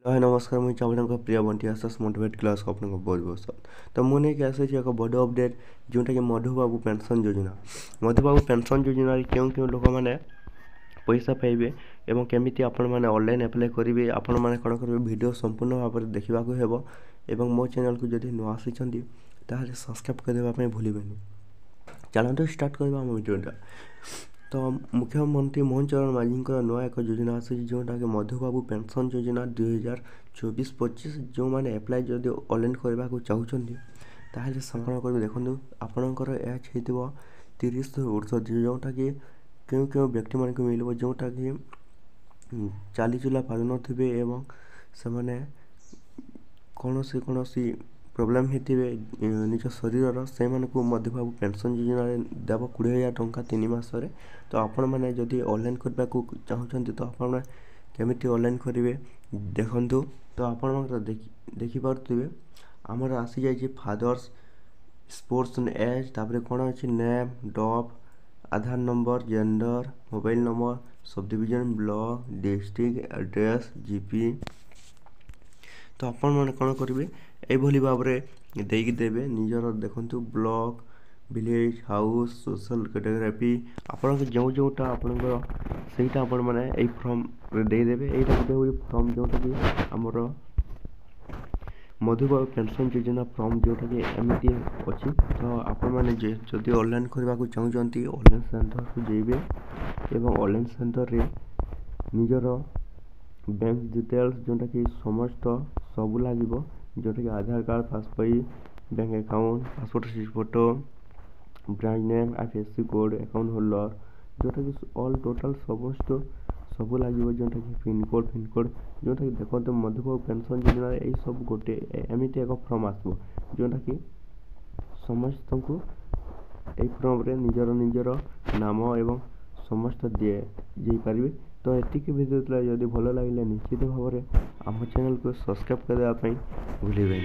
हाय नमस्कार मुझे आपन प्रिय बंटी आसस मोटिवेट क्लास को आपन बहुत बहुत स्वागत। तो मुझे नहीं आसी एक बड़ अपडेट जोटा कि मधुबाबू पेंशन योजना। मधुबाबू पेंशन योजना क्यों क्यों लोक मैंने पैसा पाइबे एवं केमिति आपण मैंने ऑनलाइन अप्लाई करेंगे आपण मैंने कौन करेंगे वीडियो संपूर्ण भाव में देखा हेब एवं मो चैनल को जब नुआ आसी सब्सक्राइब करदेवाई भूलें। चलते स्टार्ट करवा आम वीडियोटा। तो मुख्यमंत्री मोहन चरण मांझी नुआ एक योजना आसी जोटा कि मधुबाबू पेंशन योजना 2024-25 जो मैंने एप्लाय जदि ऑनलाइन करने को चाहते ताहले कौन करेंगे देखो आपणकर एज हो 30 ऊर्ध्व जोटा कि क्यों क्यों व्यक्ति मान मिल जोटा कि चली चुला पार थे एवं से मैंने कौन सी प्रोब्लेम होते निज शरीर से मधुबाबू पेंशन योजना देव 20,000 टंका 3 मासरे। तो आपण मैंने जदि ऑनलाइन करने को चाहते तो आप केमिति ऑनलाइन करेंगे देखु। तो आप देखिपे आमर आसी जाइए फादर्स स्पोर्ट्स एज तापर कौन अच्छी नेम डॉप Aadhaar number gender mobile number sub division block district address GP. तो आपण मैंने कौन करेंगे ये भाव में देवे निजर देखु block village house social category आपन जो जोटा आपंकर से मैंने फर्म देदेवे यहाँ गोटे फर्म जोटा कि आमर मधुबाबू पेंशन योजना फर्म जोटा कि एमती अच्छी। तो आपण मैंने जदि ऑनलाइन करने को चाहते ऑनलाइन सेंटर को जाइए एवं ऑनलाइन सेंटर रे निजर बैंक डिटेल्स जोटा कि समस्त सबू लगे जोटा कि Aadhaar card passbook bank account passport size photo branch name IFSC code account holder जोटा कि ऑल टोटाल समस्त सबू लगे जोटा कि पिनकोड जोटा कि देखते मधुबाबू पेंशन योजना यही सब गोटे एमती एक फर्म आसो जोटा कि समस्त को यही फर्म रे निजर निजर नाम एवं समस्त पारे। तो ये भिडियो जदि भल लगे निश्चित भाव में आम चैनल को सब्सक्राइब करने भूलें।